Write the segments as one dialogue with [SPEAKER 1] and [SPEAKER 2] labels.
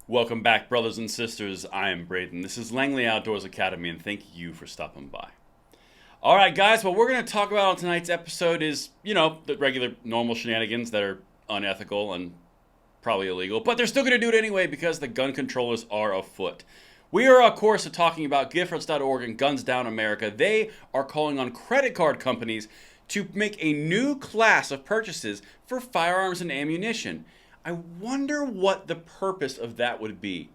[SPEAKER 1] Welcome back, brothers and sisters. I am Braden. This is Langley Outdoors Academy, and thank you for stopping by. All right, guys, what we're going to talk about on tonight's episode is, the regular, normal shenanigans that are unethical and probably illegal, but they're still going to do it anyway because the gun controllers are afoot. We are, of course, talking about Giffords.org and Guns Down America. They are calling on credit card companies to make a new class of purchases for firearms and ammunition. I wonder what the purpose of that would be.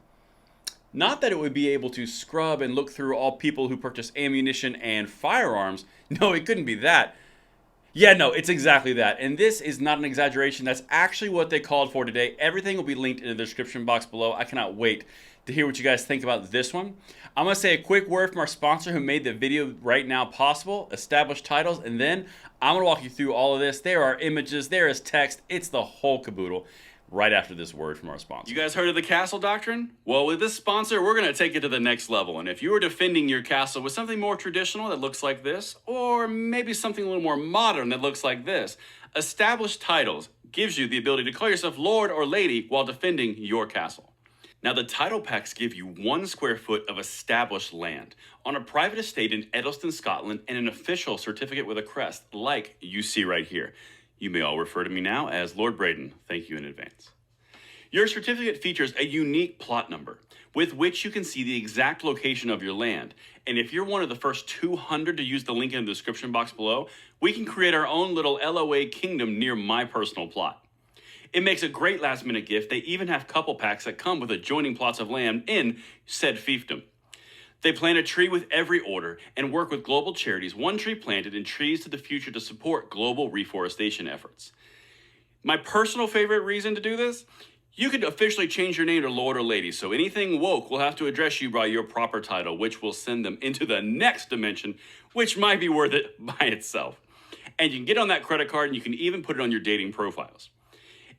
[SPEAKER 1] Not that it would be able to scrub and look through all people who purchase ammunition and firearms. No, it couldn't be that. Yeah, no, it's exactly that. And this is not an exaggeration. That's actually what they called for today. Everything will be linked in the description box below. I cannot wait to hear what you guys think about this one. I'm going to say a quick word from our sponsor who made the video right now possible, Established Titles, and then I'm going to walk you through all of this. There are images, there is text, it's the whole caboodle. Right after this word from our sponsor.
[SPEAKER 2] You guys heard of the castle doctrine? Well, with this sponsor, we're going to take it to the next level. And if you are defending your castle with something more traditional that looks like this, or maybe something a little more modern that looks like this, Established Titles gives you the ability to call yourself Lord or Lady while defending your castle. Now, the title packs give you 1 square foot of established land on a private estate in Edelston, Scotland, and an official certificate with a crest, like you see right here. You may all refer to me now as Lord Braden. Thank you in advance. Your certificate features a unique plot number with which you can see the exact location of your land. And if you're one of the first 200 to use the link in the description box below, we can create our own little LOA kingdom near my personal plot. It makes a great last minute gift. They even have couple packs that come with adjoining plots of land in said fiefdom. They plant a tree with every order and work with global charities, one tree planted and trees to the future to support global reforestation efforts. My personal favorite reason to do this? You could officially change your name to Lord or Lady, so anything woke will have to address you by your proper title, which will send them into the next dimension, which might be worth it by itself. And you can get on that credit card and you can even put it on your dating profiles.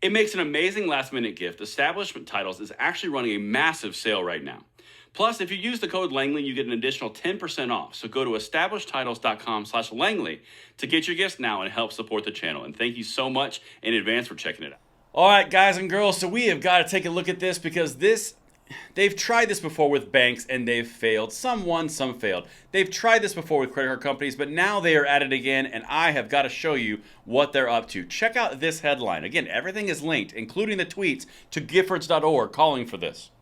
[SPEAKER 2] It makes an amazing last minute gift. Establishment Titles is actually running a massive sale right now. Plus, if you use the code Langley, you get an additional 10% off. So go to establishedtitles.com/Langley to get your gifts now and help support the channel. And thank you so much in advance for checking it out.
[SPEAKER 1] All right, guys and girls, so we have got to take a look at this because they've tried this before with banks and they've failed. Some won, some failed. They've tried this before with credit card companies, but now they are at it again, and I have got to show you what they're up to. Check out this headline. Again, everything is linked, including the tweets, to Giffords.org calling for this.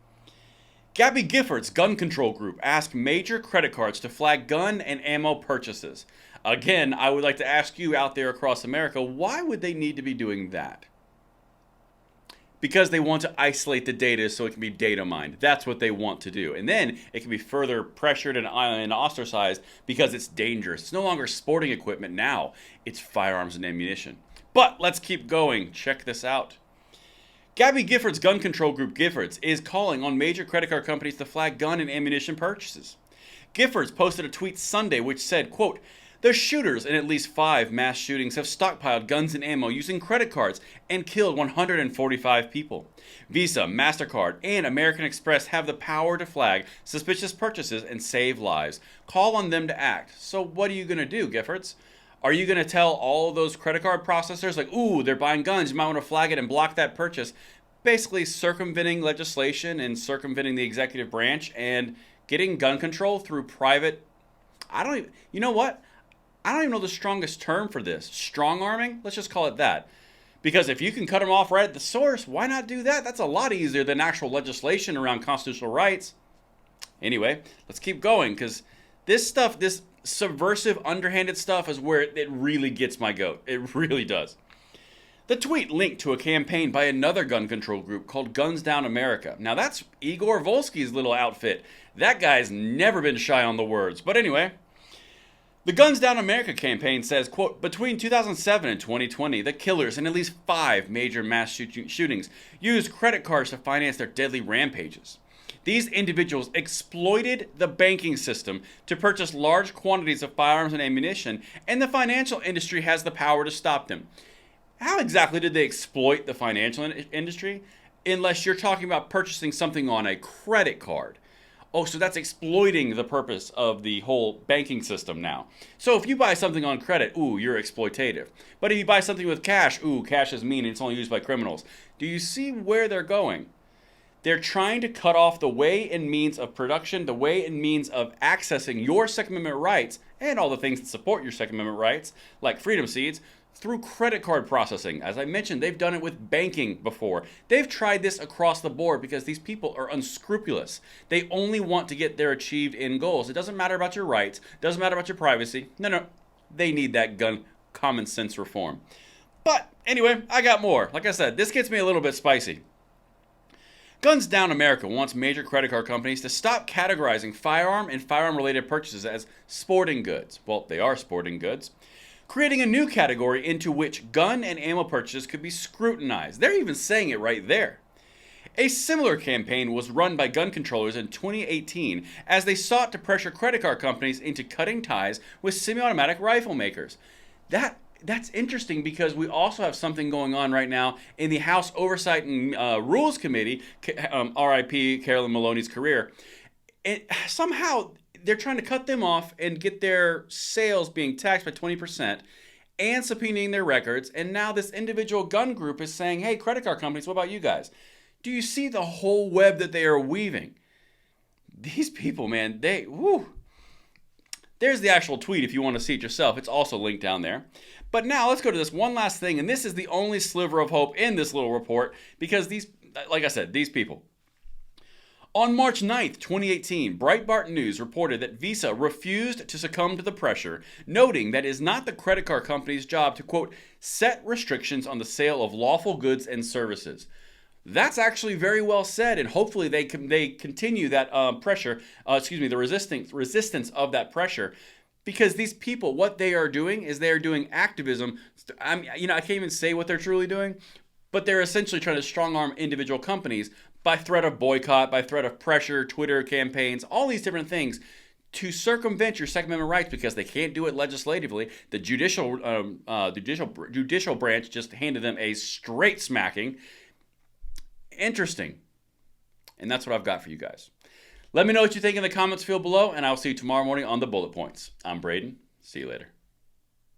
[SPEAKER 1] Gabby Giffords Gun Control Group asked major credit cards to flag gun and ammo purchases. Again, I would like to ask you out there across America, why would they need to be doing that? Because they want to isolate the data so it can be data mined. That's what they want to do. And then it can be further pressured and ostracized because it's dangerous. It's no longer sporting equipment now. It's firearms and ammunition. But let's keep going. Check this out. Gabby Giffords Gun Control Group Giffords is calling on major credit card companies to flag gun and ammunition purchases. Giffords posted a tweet Sunday which said, quote, "The shooters in at least 5 mass shootings have stockpiled guns and ammo using credit cards and killed 145 people. Visa, MasterCard, and American Express have the power to flag suspicious purchases and save lives. Call on them to act." So what are you going to do, Giffords? Are you going to tell all those credit card processors, like, ooh, they're buying guns, you might want to flag it and block that purchase? Basically circumventing legislation and circumventing the executive branch and getting gun control through private... You know what? I don't even know the strongest term for this. Strong arming? Let's just call it that. Because if you can cut them off right at the source, why not do that? That's a lot easier than actual legislation around constitutional rights. Anyway, let's keep going, because this stuff, this subversive, underhanded stuff is where it really gets my goat. It really does. The tweet linked to a campaign by another gun control group called Guns Down America. Now that's Igor Volsky's little outfit. That guy's never been shy on the words. But anyway, the Guns Down America campaign says, quote, "Between 2007 and 2020, the killers in at least 5 major mass shootings used credit cards to finance their deadly rampages. These individuals exploited the banking system to purchase large quantities of firearms and ammunition, and the financial industry has the power to stop them." How exactly did they exploit the financial industry? Unless you're talking about purchasing something on a credit card. Oh, so that's exploiting the purpose of the whole banking system now. So if you buy something on credit, ooh, you're exploitative. But if you buy something with cash, ooh, cash is mean and it's only used by criminals. Do you see where they're going? They're trying to cut off the way and means of production, the way and means of accessing your Second Amendment rights and all the things that support your Second Amendment rights, like freedom seeds, through credit card processing. As I mentioned, they've done it with banking before. They've tried this across the board because these people are unscrupulous. They only want to get their achieved end goals. It doesn't matter about your rights, it doesn't matter about your privacy. No, they need that gun common sense reform. But anyway, I got more. Like I said, this gets me a little bit spicy. Guns Down America wants major credit card companies to stop categorizing firearm and firearm-related purchases as sporting goods. Well, they are sporting goods. Creating a new category into which gun and ammo purchases could be scrutinized. They're even saying it right there. A similar campaign was run by gun controllers in 2018 as they sought to pressure credit card companies into cutting ties with semi-automatic rifle makers. That's interesting because we also have something going on right now in the House Oversight and Rules Committee, RIP Carolyn Maloney's career. Somehow they're trying to cut them off and get their sales being taxed by 20% and subpoenaing their records. And now this individual gun group is saying, hey, credit card companies, what about you guys? Do you see the whole web that they are weaving? These people, man, There's the actual tweet if you want to see it yourself. It's also linked down there. But now let's go to this one last thing, and this is the only sliver of hope in this little report because these, like I said, these people. On March 9th, 2018, Breitbart News reported that Visa refused to succumb to the pressure, noting that it is not the credit card company's job to, quote, set restrictions on the sale of lawful goods and services. That's actually very well said, and hopefully they continue that the resistance of that pressure, because these people, what they are doing is they are doing activism. I can't even say what they're truly doing, but they're essentially trying to strong arm individual companies by threat of boycott, by threat of pressure, Twitter campaigns, all these different things to circumvent your Second Amendment rights because they can't do it legislatively. The judicial branch just handed them a straight smacking. Interesting. And that's what I've got for you guys. Let me know what you think in the comments field below, and I'll see you tomorrow morning on the Bullet Points. I'm Braden. See you later.